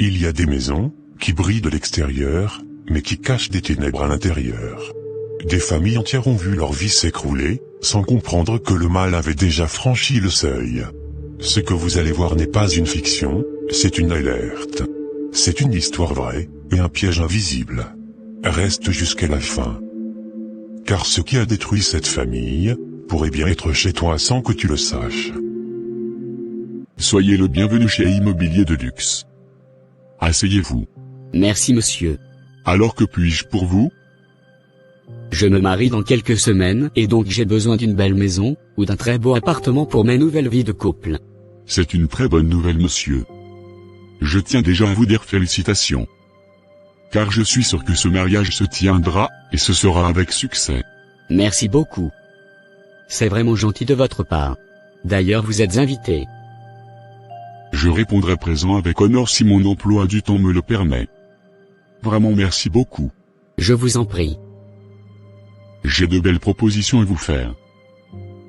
Il y a des maisons, qui brillent de l'extérieur, mais qui cachent des ténèbres à l'intérieur. Des familles entières ont vu leur vie s'écrouler, sans comprendre que le mal avait déjà franchi le seuil. Ce que vous allez voir n'est pas une fiction, c'est une alerte. C'est une histoire vraie, et un piège invisible. Reste jusqu'à la fin. Car ce qui a détruit cette famille, pourrait bien être chez toi sans que tu le saches. Soyez le bienvenu chez Immobilier de Luxe. Asseyez-vous. Merci monsieur. Alors que puis-je pour vous? Je me marie dans quelques semaines et donc j'ai besoin d'une belle maison, ou d'un très beau appartement pour ma nouvelle vie de couple. C'est une très bonne nouvelle monsieur. Je tiens déjà à vous dire félicitations. Car je suis sûr que ce mariage se tiendra, et ce sera avec succès. Merci beaucoup. C'est vraiment gentil de votre part. D'ailleurs vous êtes invité. Je répondrai présent avec honneur si mon emploi du temps me le permet. Vraiment merci beaucoup. Je vous en prie. J'ai de belles propositions à vous faire.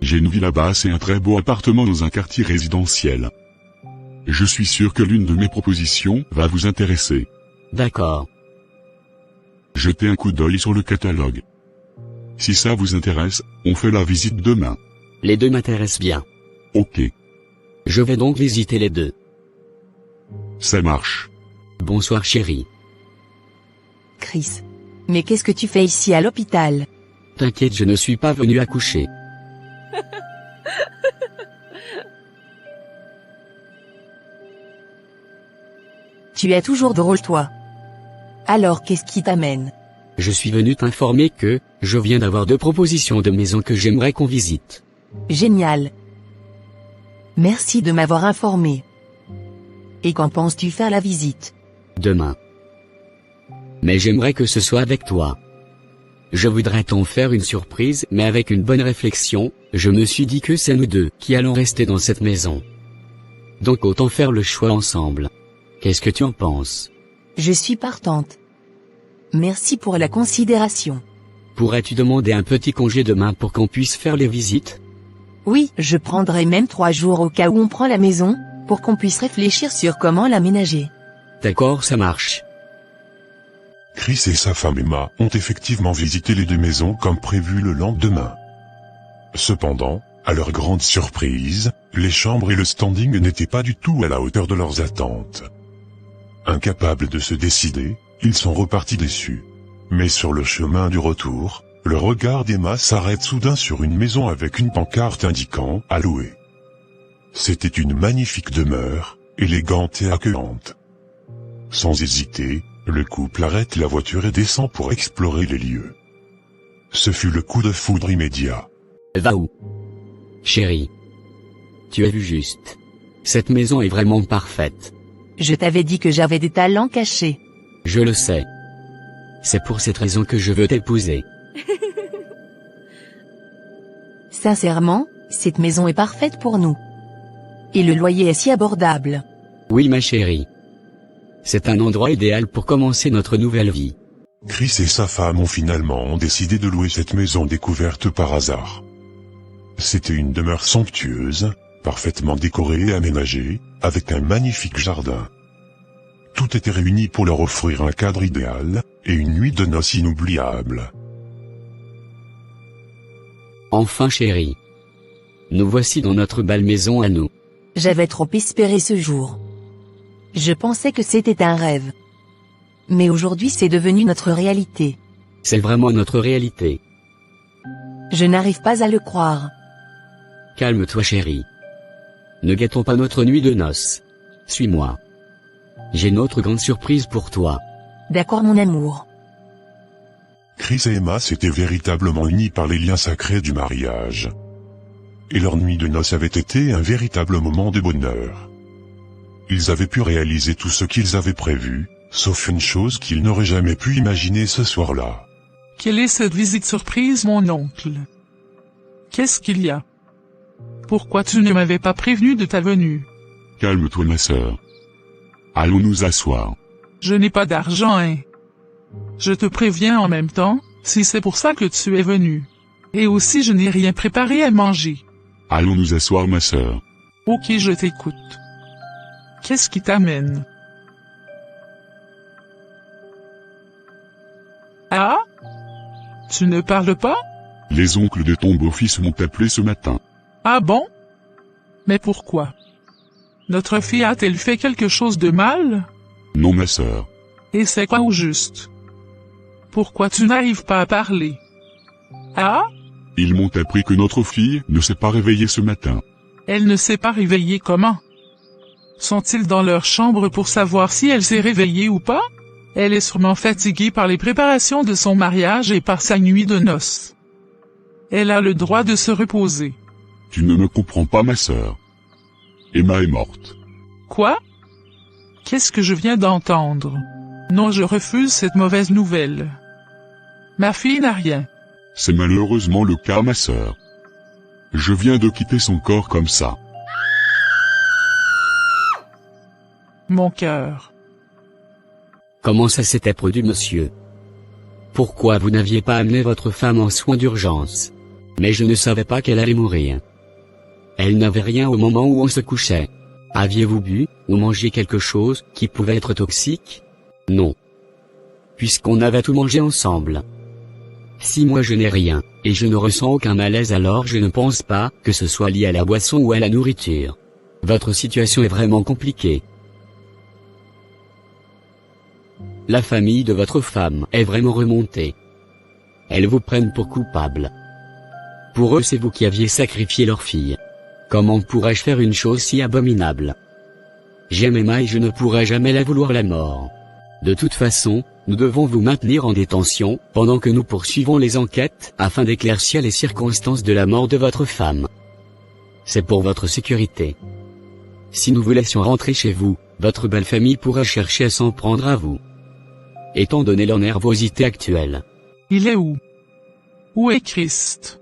J'ai une villa basse et un très beau appartement dans un quartier résidentiel. Je suis sûr que l'une de mes propositions va vous intéresser. D'accord. Jetez un coup d'œil sur le catalogue. Si ça vous intéresse, on fait la visite demain. Les deux m'intéressent bien. Ok. Je vais donc visiter les deux. Ça marche. Bonsoir chérie. Chris. Mais qu'est-ce que tu fais ici à l'hôpital? T'inquiète, je ne suis pas venu accoucher. Tu es toujours drôle toi. Alors qu'est-ce qui t'amène? Je suis venu t'informer que, je viens d'avoir 2 propositions de maisons que j'aimerais qu'on visite. Génial. Merci de m'avoir informé. Et quand penses-tu faire la visite? Demain. Mais j'aimerais que ce soit avec toi. Je voudrais t'en faire une surprise, mais avec une bonne réflexion, je me suis dit que c'est nous deux qui allons rester dans cette maison. Donc autant faire le choix ensemble. Qu'est-ce que tu en penses? Je suis partante. Merci pour la considération. Pourrais-tu demander un petit congé demain pour qu'on puisse faire les visites? Oui, je prendrai même 3 jours au cas où on prend la maison, pour qu'on puisse réfléchir sur comment l'aménager. D'accord, ça marche. Chris et sa femme Emma ont effectivement visité les 2 maisons comme prévu le lendemain. Cependant, à leur grande surprise, les chambres et le standing n'étaient pas du tout à la hauteur de leurs attentes. Incapables de se décider, ils sont repartis déçus. Mais sur le chemin du retour, le regard d'Emma s'arrête soudain sur une maison avec une pancarte indiquant « à louer ». C'était une magnifique demeure, élégante et accueillante. Sans hésiter, le couple arrête la voiture et descend pour explorer les lieux. Ce fut le coup de foudre immédiat. Va où? Chérie. Tu as vu juste. Cette maison est vraiment parfaite. Je t'avais dit que j'avais des talents cachés. Je le sais. C'est pour cette raison que je veux t'épouser. Sincèrement, cette maison est parfaite pour nous. Et le loyer est si abordable. Oui ma chérie. C'est un endroit idéal pour commencer notre nouvelle vie. Chris et sa femme ont finalement décidé de louer cette maison découverte par hasard. C'était une demeure somptueuse, parfaitement décorée et aménagée, avec un magnifique jardin. Tout était réuni pour leur offrir un cadre idéal, et une nuit de noces inoubliable. Enfin chérie. Nous voici dans notre belle maison à nous. J'avais trop espéré ce jour. Je pensais que c'était un rêve. Mais aujourd'hui c'est devenu notre réalité. C'est vraiment notre réalité. Je n'arrive pas à le croire. Calme-toi chérie. Ne gâtons pas notre nuit de noces. Suis-moi. J'ai une autre grande surprise pour toi. D'accord mon amour. Chris et Emma s'étaient véritablement unis par les liens sacrés du mariage. Et leur nuit de noces avait été un véritable moment de bonheur. Ils avaient pu réaliser tout ce qu'ils avaient prévu, sauf une chose qu'ils n'auraient jamais pu imaginer ce soir-là. Quelle est cette visite surprise, mon oncle? Qu'est-ce qu'il y a? Pourquoi tu ne m'avais pas prévenu de ta venue? Calme-toi ma sœur. Allons nous asseoir. Je n'ai pas d'argent, hein. Je te préviens en même temps, si c'est pour ça que tu es venu. Et aussi je n'ai rien préparé à manger. Allons nous asseoir ma sœur. Ok, je t'écoute. Qu'est-ce qui t'amène? Ah? Tu ne parles pas? Les oncles de ton beau-fils m'ont appelé ce matin. Ah bon? Mais pourquoi? Notre fille a-t-elle fait quelque chose de mal? Non ma sœur. Et c'est quoi au juste? Pourquoi tu n'arrives pas à parler? Ah? Ils m'ont appris que notre fille ne s'est pas réveillée ce matin. Elle ne s'est pas réveillée comment? Sont-ils dans leur chambre pour savoir si elle s'est réveillée ou pas? Elle est sûrement fatiguée par les préparations de son mariage et par sa nuit de noces. Elle a le droit de se reposer. Tu ne me comprends pas ma sœur. Emma est morte. Quoi? Qu'est-ce que je viens d'entendre? Non, je refuse cette mauvaise nouvelle. Ma fille n'a rien. C'est malheureusement le cas ma sœur. Je viens de quitter son corps comme ça. Mon cœur. Comment ça s'était produit, monsieur? Pourquoi vous n'aviez pas amené votre femme en soins d'urgence? Mais je ne savais pas qu'elle allait mourir. Elle n'avait rien au moment où on se couchait. Aviez-vous bu, ou mangé quelque chose, qui pouvait être toxique? Non. Puisqu'on avait tout mangé ensemble. Si moi je n'ai rien, et je ne ressens aucun malaise, alors je ne pense pas que ce soit lié à la boisson ou à la nourriture. Votre situation est vraiment compliquée. La famille de votre femme est vraiment remontée. Elles vous prennent pour coupable. Pour eux, c'est vous qui aviez sacrifié leur fille. Comment pourrais-je faire une chose si abominable? J'aime Emma et je ne pourrai jamais la vouloir la mort. De toute façon, nous devons vous maintenir en détention, pendant que nous poursuivons les enquêtes, afin d'éclaircir les circonstances de la mort de votre femme. C'est pour votre sécurité. Si nous vous laissions rentrer chez vous, votre belle famille pourrait chercher à s'en prendre à vous. Étant donné leur nervosité actuelle. Il est où? Où est Christ?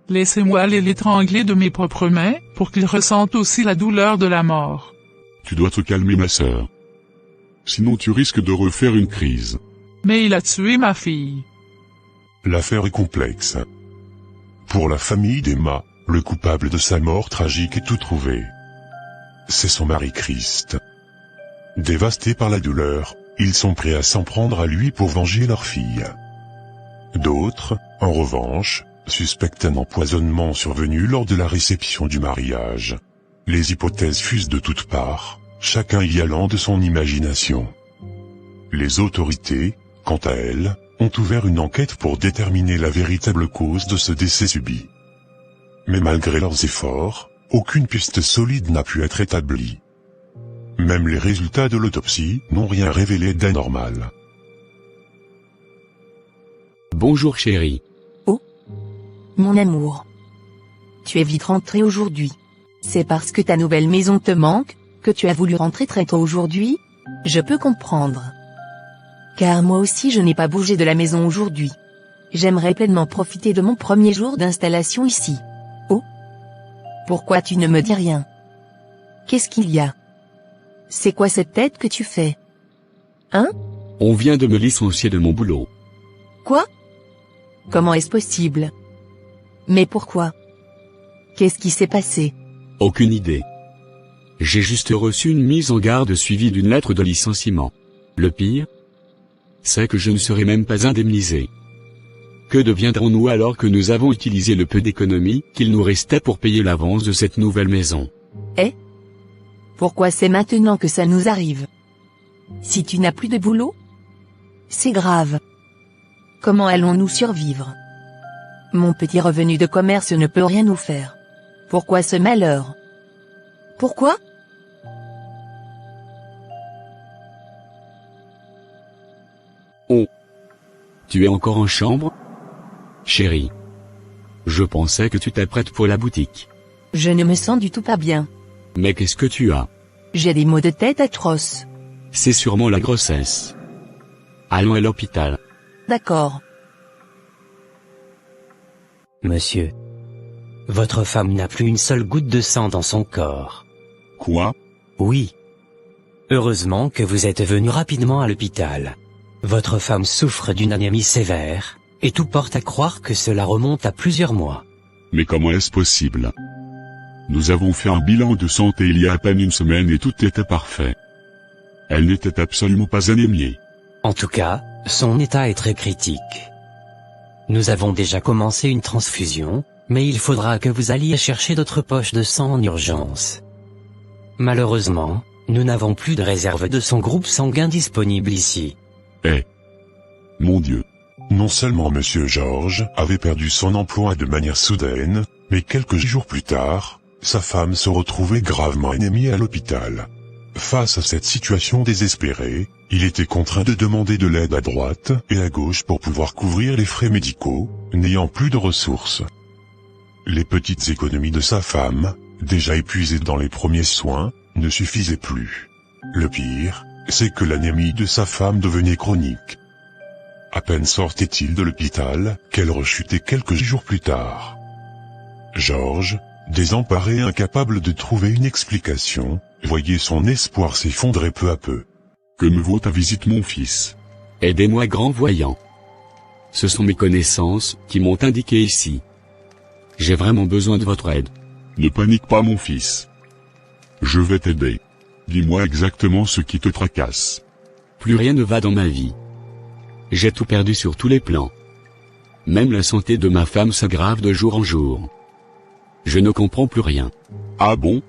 Laissez-moi aller l'étrangler de mes propres mains, pour qu'il ressente aussi la douleur de la mort. Tu dois te calmer ma sœur. Sinon tu risques de refaire une crise. Mais il a tué ma fille. L'affaire est complexe. Pour la famille d'Emma, le coupable de sa mort tragique est tout trouvé. C'est son mari Christ. Dévastés par la douleur, ils sont prêts à s'en prendre à lui pour venger leur fille. D'autres, en revanche, suspectent un empoisonnement survenu lors de la réception du mariage. Les hypothèses fusent de toutes parts, chacun y allant de son imagination. Les autorités, quant à elles, ont ouvert une enquête pour déterminer la véritable cause de ce décès subi. Mais malgré leurs efforts, aucune piste solide n'a pu être établie. Même les résultats de l'autopsie n'ont rien révélé d'anormal. Bonjour chérie. Oh, mon amour. Tu es vite rentré aujourd'hui. C'est parce que ta nouvelle maison te manque, que tu as voulu rentrer très tôt aujourd'hui? Je peux comprendre. Car moi aussi je n'ai pas bougé de la maison aujourd'hui. J'aimerais pleinement profiter de mon premier jour d'installation ici. Oh. Pourquoi tu ne me dis rien? Qu'est-ce qu'il y a? C'est quoi cette tête que tu fais? Hein? On vient de me licencier de mon boulot. Quoi? Comment est-ce possible? Mais pourquoi? Qu'est-ce qui s'est passé? Aucune idée. J'ai juste reçu une mise en garde suivie d'une lettre de licenciement. Le pire, c'est que je ne serai même pas indemnisé. Que deviendrons-nous alors que nous avons utilisé le peu d'économies qu'il nous restait pour payer l'avance de cette nouvelle maison? Pourquoi c'est maintenant que ça nous arrive? Si tu n'as plus de boulot? C'est grave. Comment allons-nous survivre? Mon petit revenu de commerce ne peut rien nous faire. Pourquoi ce malheur? Pourquoi? Oh. Tu es encore en chambre? Chérie. Je pensais que tu t'apprêtes pour la boutique. Je ne me sens du tout pas bien. Mais qu'est-ce que tu as? J'ai des maux de tête atroces. C'est sûrement la grossesse. Allons à l'hôpital. D'accord. Monsieur. Votre femme n'a plus une seule goutte de sang dans son corps. Quoi? Oui. Heureusement que vous êtes venu rapidement à l'hôpital. Votre femme souffre d'une anémie sévère, et tout porte à croire que cela remonte à plusieurs mois. Mais comment est-ce possible? Nous avons fait un bilan de santé il y a à peine une semaine et tout était parfait. Elle n'était absolument pas anémiée. En tout cas, Son état est très critique. Nous avons déjà commencé une transfusion, mais il faudra que vous alliez chercher d'autres poches de sang en urgence. Malheureusement, nous n'avons plus de réserve de son groupe sanguin disponible ici. Mon Dieu. Non seulement Monsieur George avait perdu son emploi de manière soudaine, mais quelques jours plus tard, sa femme se retrouvait gravement anémie à l'hôpital. Face à cette situation désespérée, il était contraint de demander de l'aide à droite et à gauche pour pouvoir couvrir les frais médicaux, n'ayant plus de ressources. Les petites économies de sa femme, déjà épuisée dans les premiers soins, ne suffisaient plus. Le pire, c'est que l'anémie de sa femme devenait chronique. À peine sortait-il de l'hôpital, qu'elle rechutait quelques jours plus tard. George, désemparé et incapable de trouver une explication, voyait son espoir s'effondrer peu à peu. Que me vaut ta visite, mon fils? Aidez-moi, grand voyant. Ce sont mes connaissances qui m'ont indiqué ici. J'ai vraiment besoin de votre aide. Ne panique pas, mon fils. Je vais t'aider. Dis-moi exactement ce qui te tracasse. Plus rien ne va dans ma vie. J'ai tout perdu sur tous les plans. Même la santé de ma femme s'aggrave de jour en jour. Je ne comprends plus rien. Ah bon?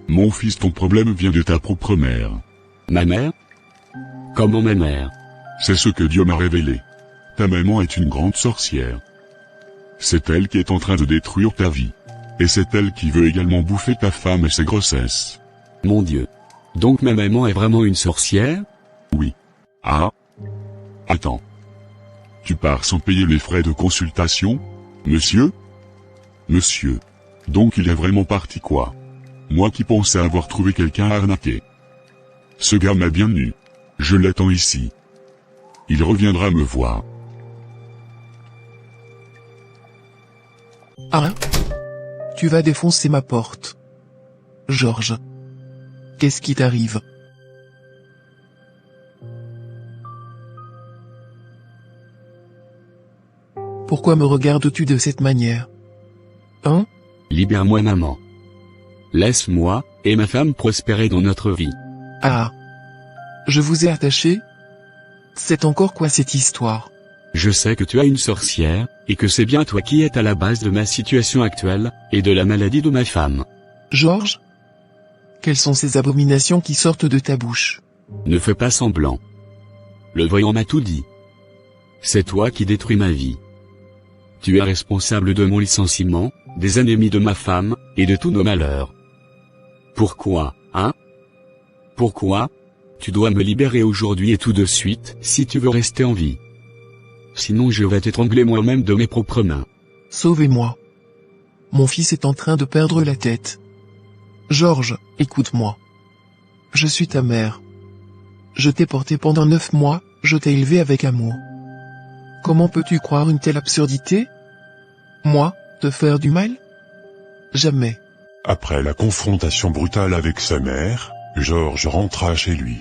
Mon fils, ton problème vient de ta propre mère. Ma mère? Comment ma mère? C'est ce que Dieu m'a révélé. Ta maman est une grande sorcière. C'est elle qui est en train de détruire ta vie. Et c'est elle qui veut également bouffer ta femme et ses grossesses. Mon Dieu. Donc ma maman est vraiment une sorcière? Oui. Ah? Attends. Tu pars sans payer les frais de consultation, monsieur? Monsieur. Donc il est vraiment parti quoi? Moi qui pensais avoir trouvé quelqu'un à arnaquer. Ce gars m'a bien eu. Je l'attends ici. Il reviendra me voir. Ah? Tu vas défoncer ma porte. George. Qu'est-ce qui t'arrive? Pourquoi me regardes-tu de cette manière? Hein? Libère-moi, maman. Laisse-moi, et ma femme prospérer dans notre vie. Ah. Je vous ai attaché? C'est encore quoi cette histoire? Je sais que tu as une sorcière, et que c'est bien toi qui es à la base de ma situation actuelle, et de la maladie de ma femme. George? Quelles sont ces abominations qui sortent de ta bouche? Ne fais pas semblant. Le voyant m'a tout dit. C'est toi qui détruis ma vie. Tu es responsable de mon licenciement, des anémies de ma femme, et de tous nos malheurs. Pourquoi, hein? Pourquoi? Tu dois me libérer aujourd'hui et tout de suite, si tu veux rester en vie. Sinon je vais t'étrangler moi-même de mes propres mains. Sauvez-moi. Mon fils est en train de perdre la tête. George, écoute-moi. Je suis ta mère. Je t'ai porté pendant 9 mois, je t'ai élevé avec amour. Comment peux-tu croire une telle absurdité? Moi, te faire du mal? Jamais. Après la confrontation brutale avec sa mère, George rentra chez lui.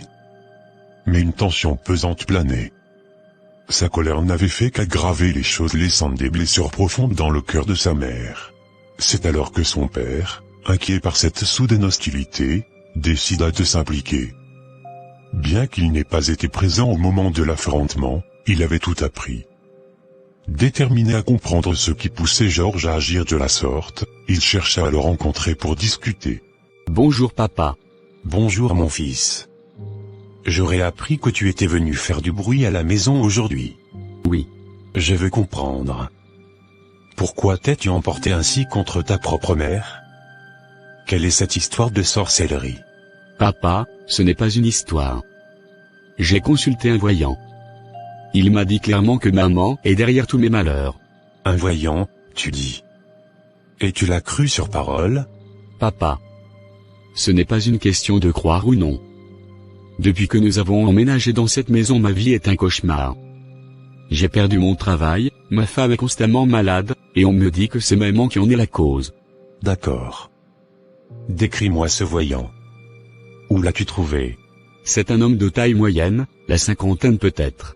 Mais une tension pesante planait. Sa colère n'avait fait qu'aggraver les choses, laissant des blessures profondes dans le cœur de sa mère. C'est alors que son père, inquiet par cette soudaine hostilité, décida de s'impliquer. Bien qu'il n'ait pas été présent au moment de l'affrontement, il avait tout appris. Déterminé à comprendre ce qui poussait George à agir de la sorte, il chercha à le rencontrer pour discuter. Bonjour papa. Bonjour mon fils. J'aurais appris que tu étais venu faire du bruit à la maison aujourd'hui. Oui. Je veux comprendre. Pourquoi t'es-tu emporté ainsi contre ta propre mère? Quelle est cette histoire de sorcellerie? Papa, ce n'est pas une histoire. J'ai consulté un voyant. Il m'a dit clairement que maman est derrière tous mes malheurs. Un voyant, tu dis. Et tu l'as cru sur parole? Papa. Ce n'est pas une question de croire ou non. Depuis que nous avons emménagé dans cette maison, ma vie est un cauchemar. J'ai perdu mon travail, ma femme est constamment malade, et on me dit que c'est maman qui en est la cause. D'accord. Décris-moi ce voyant. Où l'as-tu trouvé? C'est un homme de taille moyenne, la cinquantaine peut-être.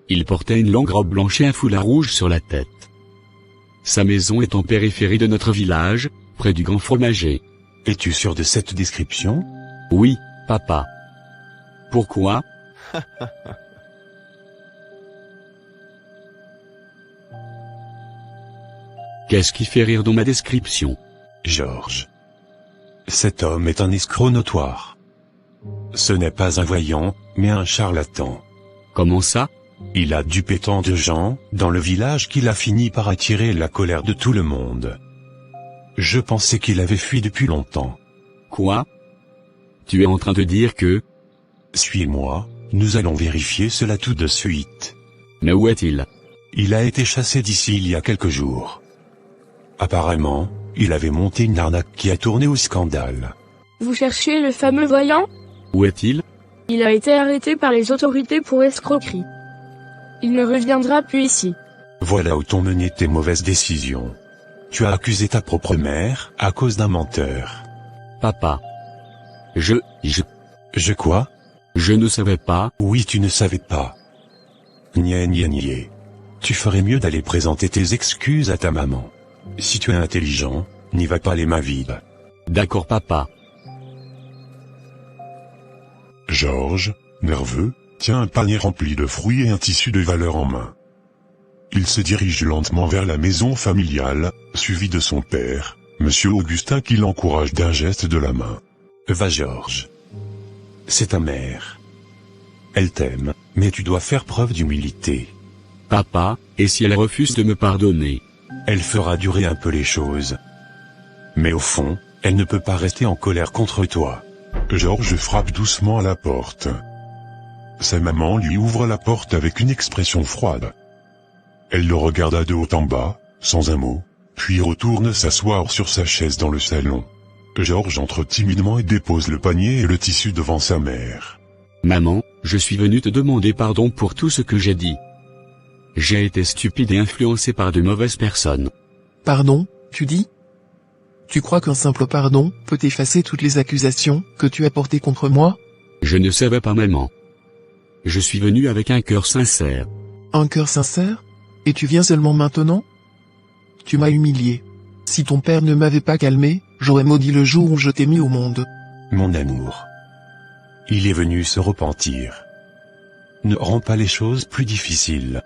Il portait une longue robe blanche et un foulard rouge sur la tête. Sa maison est en périphérie de notre village, près du Grand Fromager. Es-tu sûr de cette description? Oui, papa. Pourquoi? Qu'est-ce qui fait rire dans ma description? Georges. Cet homme est un escroc notoire. Ce n'est pas un voyant, mais un charlatan. Comment ça? Il a dupé tant de gens, dans le village qu'il a fini par attirer la colère de tout le monde. Je pensais qu'il avait fui depuis longtemps. Quoi? Tu es en train de dire que... Suis-moi, nous allons vérifier cela tout de suite. Mais où est-il? Il a été chassé d'ici il y a quelques jours. Apparemment, il avait monté une arnaque qui a tourné au scandale. Vous cherchez le fameux voyant? Où est-il? Il a été arrêté par les autorités pour escroquerie. Il ne reviendra plus ici. Voilà où t'ont mené tes mauvaises décisions. Tu as accusé ta propre mère, à cause d'un menteur. Papa. Je quoi? Je ne savais pas. Oui, tu ne savais pas. Niais. Tu ferais mieux d'aller présenter tes excuses à ta maman. Si tu es intelligent, n'y va pas les mains vides. D'accord papa. Georges, nerveux, tient un panier rempli de fruits et un tissu de valeur en main. Il se dirige lentement vers la maison familiale, suivi de son père, Monsieur Augustin qui l'encourage d'un geste de la main. Va Georges. C'est ta mère. Elle t'aime, mais tu dois faire preuve d'humilité. Papa, et si elle refuse de me pardonner? Elle fera durer un peu les choses. Mais au fond, elle ne peut pas rester en colère contre toi. Georges frappe doucement à la porte. Sa maman lui ouvre la porte avec une expression froide. Elle le regarda de haut en bas, sans un mot, puis retourne s'asseoir sur sa chaise dans le salon. Georges entre timidement et dépose le panier et le tissu devant sa mère. Maman, je suis venu te demander pardon pour tout ce que j'ai dit. J'ai été stupide et influencé par de mauvaises personnes. Pardon, tu dis? Tu crois qu'un simple pardon peut effacer toutes les accusations que tu as portées contre moi? Je ne savais pas maman. Je suis venu avec un cœur sincère. Un cœur sincère? Et tu viens seulement maintenant? Tu m'as humilié. Si ton père ne m'avait pas calmé, j'aurais maudit le jour où je t'ai mis au monde. Mon amour. Il est venu se repentir. Ne rends pas les choses plus difficiles.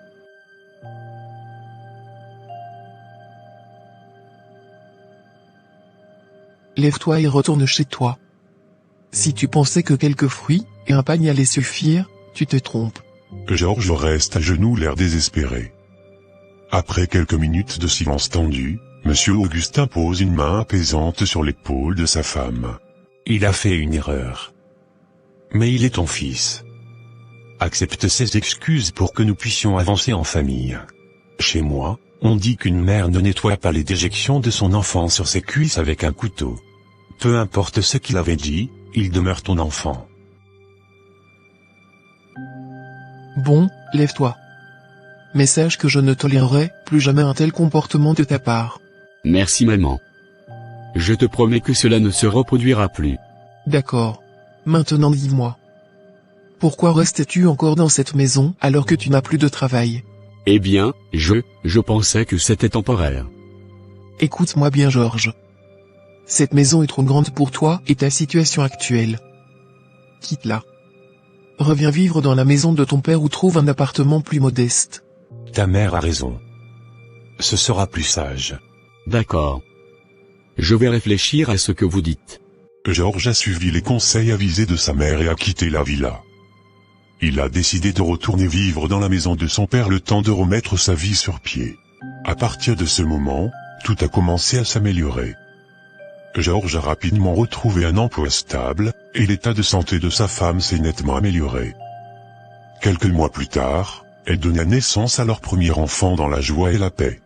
Lève-toi et retourne chez toi. Si tu pensais que quelques fruits et un panier allaient suffire, tu te trompes. Georges reste à genoux l'air désespéré. Après quelques minutes de silence tendu, Monsieur Augustin pose une main apaisante sur l'épaule de sa femme. Il a fait une erreur. Mais il est ton fils. Accepte ses excuses pour que nous puissions avancer en famille. Chez moi, on dit qu'une mère ne nettoie pas les déjections de son enfant sur ses cuisses avec un couteau. Peu importe ce qu'il avait dit, il demeure ton enfant. Bon, lève-toi. Mais sache que je ne tolérerai plus jamais un tel comportement de ta part. Merci maman. Je te promets que cela ne se reproduira plus. D'accord. Maintenant dis-moi. Pourquoi restes-tu encore dans cette maison alors que tu n'as plus de travail? Eh bien, je pensais que c'était temporaire. Écoute-moi bien Georges. Cette maison est trop grande pour toi et ta situation actuelle. Quitte-la. Reviens vivre dans la maison de ton père ou trouve un appartement plus modeste. Ta mère a raison. Ce sera plus sage. D'accord. Je vais réfléchir à ce que vous dites. Georges a suivi les conseils avisés de sa mère et a quitté la villa. Il a décidé de retourner vivre dans la maison de son père le temps de remettre sa vie sur pied. À partir de ce moment, tout a commencé à s'améliorer. Georges a rapidement retrouvé un emploi stable, et l'état de santé de sa femme s'est nettement amélioré. Quelques mois plus tard, elle donna naissance à leur premier enfant dans la joie et la paix.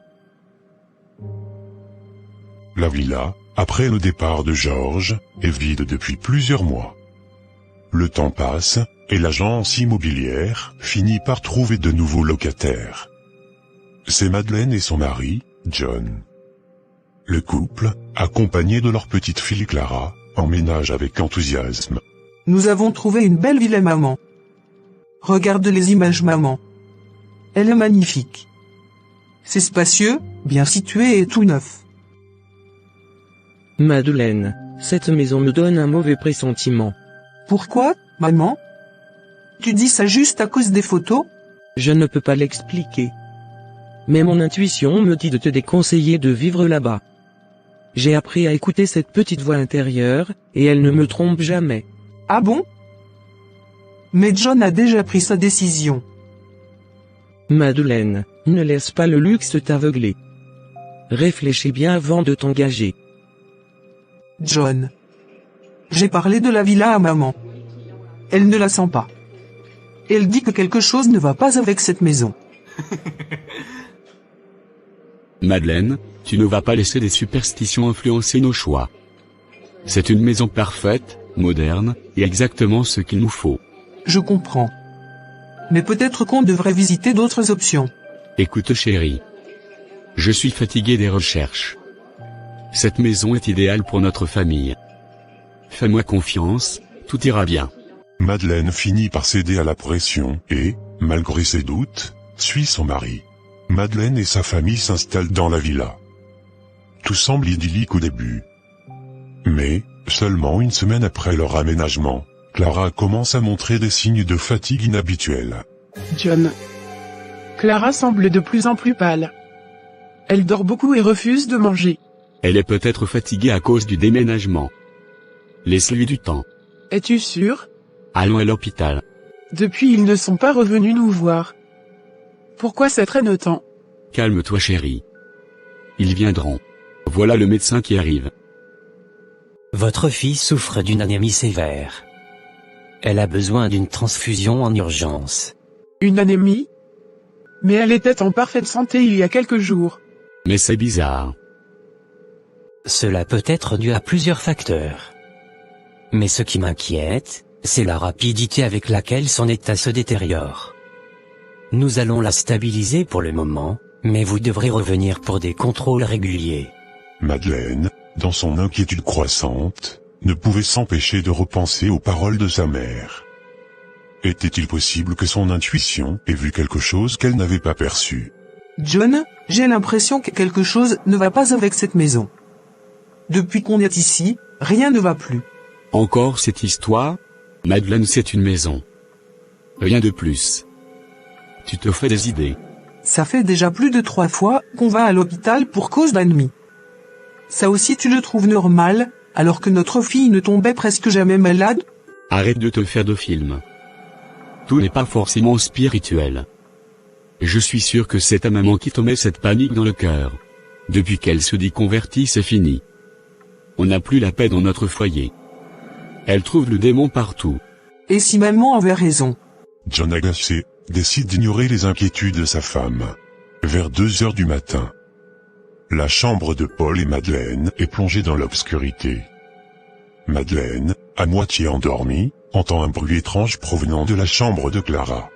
La villa, après le départ de Georges, est vide depuis plusieurs mois. Le temps passe, et l'agence immobilière finit par trouver de nouveaux locataires. C'est Madeleine et son mari, John. Le couple, accompagné de leur petite fille Clara, emménage avec enthousiasme. Nous avons trouvé une belle villa maman. Regarde les images maman. Elle est magnifique. C'est spacieux, bien situé et tout neuf. Madeleine, cette maison me donne un mauvais pressentiment. Pourquoi, maman? Tu dis ça juste à cause des photos? Je ne peux pas l'expliquer. Mais mon intuition me dit de te déconseiller de vivre là-bas. J'ai appris à écouter cette petite voix intérieure, et elle ne me trompe jamais. Ah bon? Mais John a déjà pris sa décision. Madeleine, ne laisse pas le luxe t'aveugler. Réfléchis bien avant de t'engager. John. J'ai parlé de la villa à maman. Elle ne la sent pas. Elle dit que quelque chose ne va pas avec cette maison. Madeleine, tu ne vas pas laisser des superstitions influencer nos choix. C'est une maison parfaite, moderne, et exactement ce qu'il nous faut. Je comprends. Mais peut-être qu'on devrait visiter d'autres options. Écoute chérie. Je suis fatigué des recherches. Cette maison est idéale pour notre famille. Fais-moi confiance, tout ira bien. Madeleine finit par céder à la pression et, malgré ses doutes, suit son mari. Madeleine et sa famille s'installent dans la villa. Tout semble idyllique au début. Mais, seulement une semaine après leur aménagement, Clara commence à montrer des signes de fatigue inhabituels. John. Clara semble de plus en plus pâle. Elle dort beaucoup et refuse de manger. Elle est peut-être fatiguée à cause du déménagement. Laisse-lui du temps. Es-tu sûr? Allons à l'hôpital. Depuis ils ne sont pas revenus nous voir. Pourquoi ça traîne autant? Calme-toi chérie. Ils viendront. Voilà le médecin qui arrive. Votre fille souffre d'une anémie sévère. Elle a besoin d'une transfusion en urgence. Une anémie? Mais elle était en parfaite santé il y a quelques jours. Mais c'est bizarre. Cela peut être dû à plusieurs facteurs. Mais ce qui m'inquiète, c'est la rapidité avec laquelle son état se détériore. Nous allons la stabiliser pour le moment, mais vous devrez revenir pour des contrôles réguliers. Madeleine, dans son inquiétude croissante, ne pouvait s'empêcher de repenser aux paroles de sa mère. Était-il possible que son intuition ait vu quelque chose qu'elle n'avait pas perçu? John, j'ai l'impression que quelque chose ne va pas avec cette maison. Depuis qu'on est ici, rien ne va plus. Encore cette histoire? Madeleine, c'est une maison. Rien de plus. Tu te fais des idées. Ça fait déjà plus de 3 fois qu'on va à l'hôpital pour cause d'anémie. Ça aussi tu le trouves normal, alors que notre fille ne tombait presque jamais malade? Arrête de te faire de film. Tout n'est pas forcément spirituel. Je suis sûr que c'est ta maman qui te met cette panique dans le cœur. Depuis qu'elle se dit convertie, c'est fini. On n'a plus la paix dans notre foyer. Elle trouve le démon partout. Et si maman avait raison? John, agacé, décide d'ignorer les inquiétudes de sa femme. Vers 2 heures du matin, la chambre de Paul et Madeleine est plongée dans l'obscurité. Madeleine, à moitié endormie, entend un bruit étrange provenant de la chambre de Clara.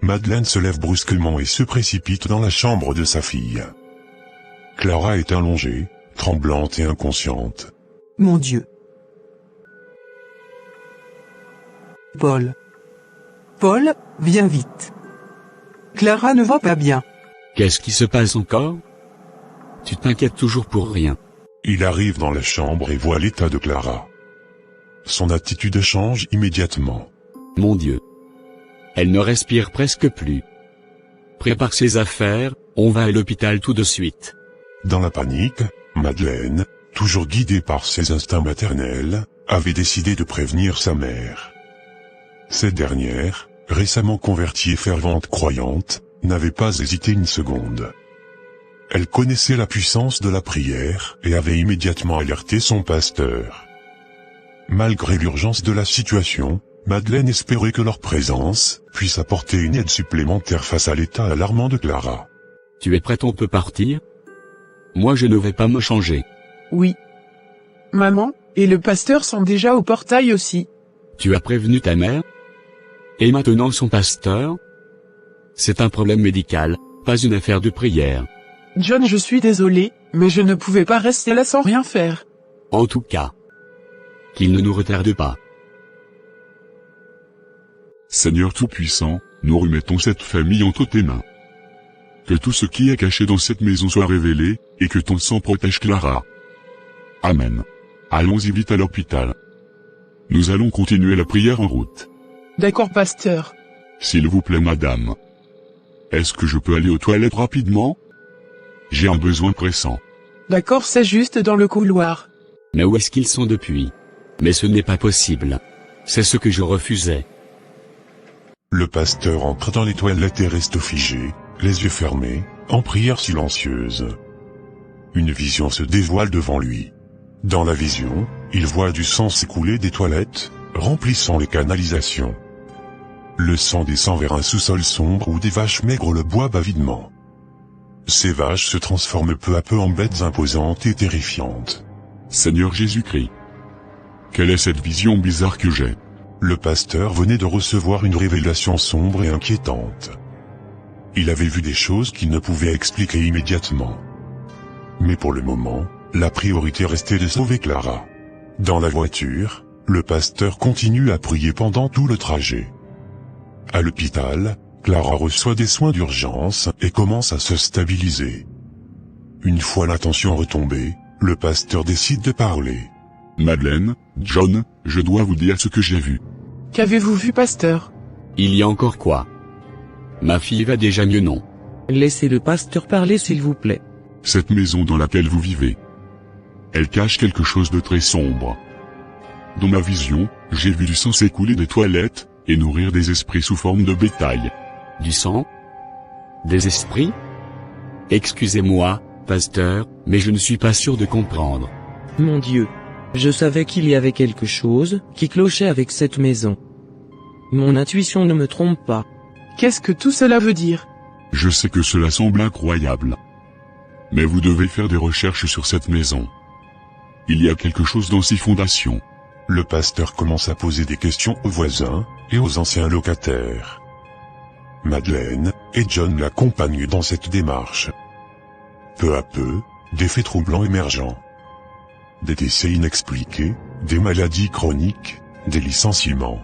Madeleine se lève brusquement et se précipite dans la chambre de sa fille. Clara est allongée, tremblante et inconsciente. Mon Dieu. Paul. Paul, viens vite. Clara ne va pas bien. Qu'est-ce qui se passe encore? Tu t'inquiètes toujours pour rien. Il arrive dans la chambre et voit l'état de Clara. Son attitude change immédiatement. Mon Dieu. Elle ne respire presque plus. Prépare ses affaires, on va à l'hôpital tout de suite. Dans la panique, Madeleine, toujours guidée par ses instincts maternels, avait décidé de prévenir sa mère. Cette dernière, récemment convertie et fervente croyante, n'avait pas hésité une seconde. Elle connaissait la puissance de la prière et avait immédiatement alerté son pasteur. Malgré l'urgence de la situation, Madeleine espérait que leur présence puisse apporter une aide supplémentaire face à l'état alarmant de Clara. Tu es prête, on peut partir? Moi je ne vais pas me changer. Oui. Maman, et le pasteur sont déjà au portail aussi. Tu as prévenu ta mère? Et maintenant son pasteur? C'est un problème médical, pas une affaire de prière. John, je suis désolé, mais je ne pouvais pas rester là sans rien faire. En tout cas, qu'il ne nous retarde pas. Seigneur Tout-Puissant, nous remettons cette famille entre tes mains. Que tout ce qui est caché dans cette maison soit révélé, et que ton sang protège Clara. Amen. Allons-y vite à l'hôpital. Nous allons continuer la prière en route. D'accord, pasteur. S'il vous plaît madame. Est-ce que je peux aller aux toilettes rapidement? J'ai un besoin pressant. D'accord, c'est juste dans le couloir. Mais où est-ce qu'ils sont depuis? Mais ce n'est pas possible. C'est ce que je refusais. Le pasteur entre dans les toilettes et reste figé, les yeux fermés, en prière silencieuse. Une vision se dévoile devant lui. Dans la vision, il voit du sang s'écouler des toilettes, remplissant les canalisations. Le sang descend vers un sous-sol sombre où des vaches maigres le boivent avidement. Ces vaches se transforment peu à peu en bêtes imposantes et terrifiantes. Seigneur Jésus-Christ. Quelle est cette vision bizarre que j'ai? Le pasteur venait de recevoir une révélation sombre et inquiétante. Il avait vu des choses qu'il ne pouvait expliquer immédiatement. Mais pour le moment, la priorité restait de sauver Clara. Dans la voiture, le pasteur continue à prier pendant tout le trajet. À l'hôpital, Clara reçoit des soins d'urgence et commence à se stabiliser. Une fois la tension retombée, le pasteur décide de parler. Madeleine, John, je dois vous dire ce que j'ai vu. Qu'avez-vous vu, pasteur? Il y a encore quoi? Ma fille va déjà mieux, non? Laissez le pasteur parler s'il vous plaît. Cette maison dans laquelle vous vivez. Elle cache quelque chose de très sombre. Dans ma vision, j'ai vu du sang s'écouler des toilettes, et nourrir des esprits sous forme de bétail. Du sang? Des esprits? Excusez-moi, pasteur, mais je ne suis pas sûr de comprendre. Mon Dieu. Je savais qu'il y avait quelque chose qui clochait avec cette maison. Mon intuition ne me trompe pas. Qu'est-ce que tout cela veut dire? Je sais que cela semble incroyable. Mais vous devez faire des recherches sur cette maison. Il y a quelque chose dans ses fondations. Le pasteur commence à poser des questions aux voisins et aux anciens locataires. Madeleine et John l'accompagnent dans cette démarche. Peu à peu, des faits troublants émergent. Des décès inexpliqués, des maladies chroniques, des licenciements.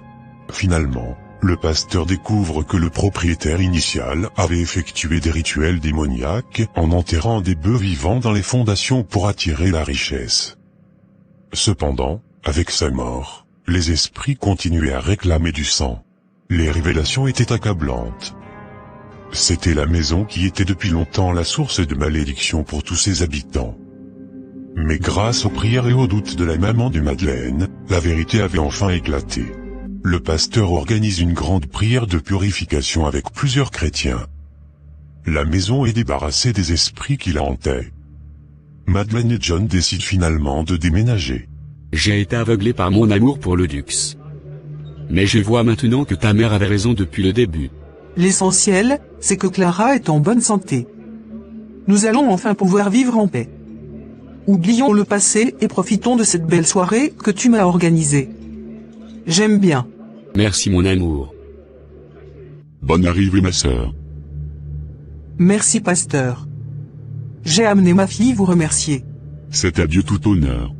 Finalement, le pasteur découvre que le propriétaire initial avait effectué des rituels démoniaques en enterrant des bœufs vivants dans les fondations pour attirer la richesse. Cependant, avec sa mort, les esprits continuaient à réclamer du sang. Les révélations étaient accablantes. C'était la maison qui était depuis longtemps la source de malédiction pour tous ses habitants. Mais grâce aux prières et aux doutes de la maman de Madeleine, la vérité avait enfin éclaté. Le pasteur organise une grande prière de purification avec plusieurs chrétiens. La maison est débarrassée des esprits qui la hantaient. Madeleine et John décident finalement de déménager. J'ai été aveuglé par mon amour pour le luxe. Mais je vois maintenant que ta mère avait raison depuis le début. L'essentiel, c'est que Clara est en bonne santé. Nous allons enfin pouvoir vivre en paix. Oublions le passé et profitons de cette belle soirée que tu m'as organisée. J'aime bien. Merci mon amour. Bonne arrivée ma sœur. Merci pasteur. J'ai amené ma fille vous remercier. C'est à Dieu tout honneur.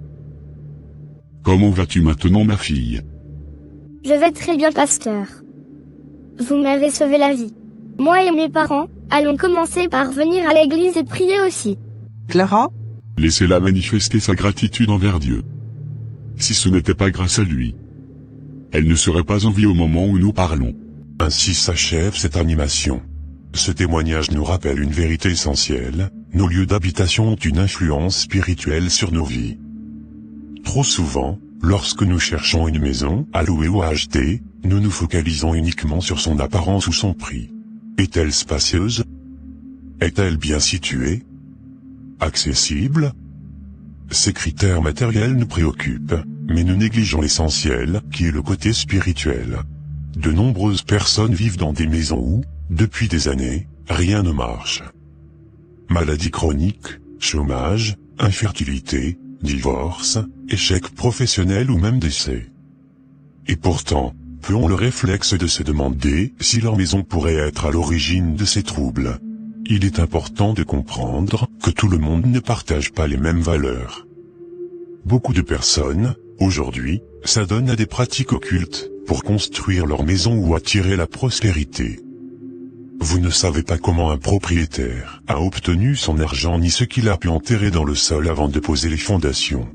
Comment vas-tu maintenant ma fille? Je vais très bien, pasteur. Vous m'avez sauvé la vie. Moi et mes parents, allons commencer par venir à l'église et prier aussi. Clara? Laissez-la manifester sa gratitude envers Dieu. Si ce n'était pas grâce à lui, elle ne serait pas en vie au moment où nous parlons. Ainsi s'achève cette animation. Ce témoignage nous rappelle une vérité essentielle, nos lieux d'habitation ont une influence spirituelle sur nos vies. Trop souvent, lorsque nous cherchons une maison à louer ou à acheter, nous nous focalisons uniquement sur son apparence ou son prix. Est-elle spacieuse? Est-elle bien située? Accessible? Ces critères matériels nous préoccupent, mais nous négligeons l'essentiel, qui est le côté spirituel. De nombreuses personnes vivent dans des maisons où, depuis des années, rien ne marche. Maladies chroniques, chômage, infertilité, divorce, échec professionnel ou même décès. Et pourtant, peu ont le réflexe de se demander si leur maison pourrait être à l'origine de ces troubles. Il est important de comprendre que tout le monde ne partage pas les mêmes valeurs. Beaucoup de personnes, aujourd'hui, s'adonnent à des pratiques occultes pour construire leur maison ou attirer la prospérité. Vous ne savez pas comment un propriétaire a obtenu son argent ni ce qu'il a pu enterrer dans le sol avant de poser les fondations.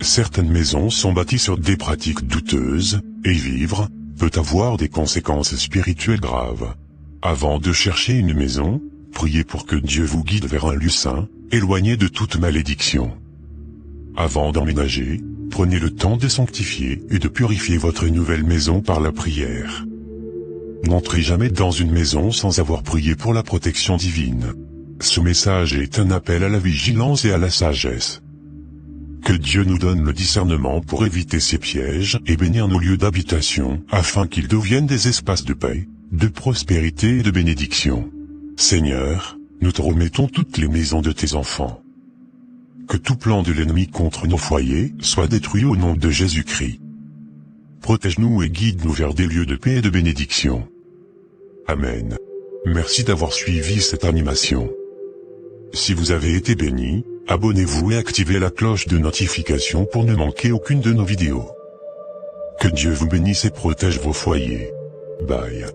Certaines maisons sont bâties sur des pratiques douteuses, et vivre, peut avoir des conséquences spirituelles graves. Avant de chercher une maison, priez pour que Dieu vous guide vers un lieu saint, éloigné de toute malédiction. Avant d'emménager, prenez le temps de sanctifier et de purifier votre nouvelle maison par la prière. N'entrez jamais dans une maison sans avoir prié pour la protection divine. Ce message est un appel à la vigilance et à la sagesse. Que Dieu nous donne le discernement pour éviter ces pièges et bénir nos lieux d'habitation, afin qu'ils deviennent des espaces de paix, de prospérité et de bénédiction. Seigneur, nous te remettons toutes les maisons de tes enfants. Que tout plan de l'ennemi contre nos foyers soit détruit au nom de Jésus-Christ. Protège-nous et guide-nous vers des lieux de paix et de bénédiction. Amen. Merci d'avoir suivi cette animation. Si vous avez été béni, abonnez-vous et activez la cloche de notification pour ne manquer aucune de nos vidéos. Que Dieu vous bénisse et protège vos foyers. Bye.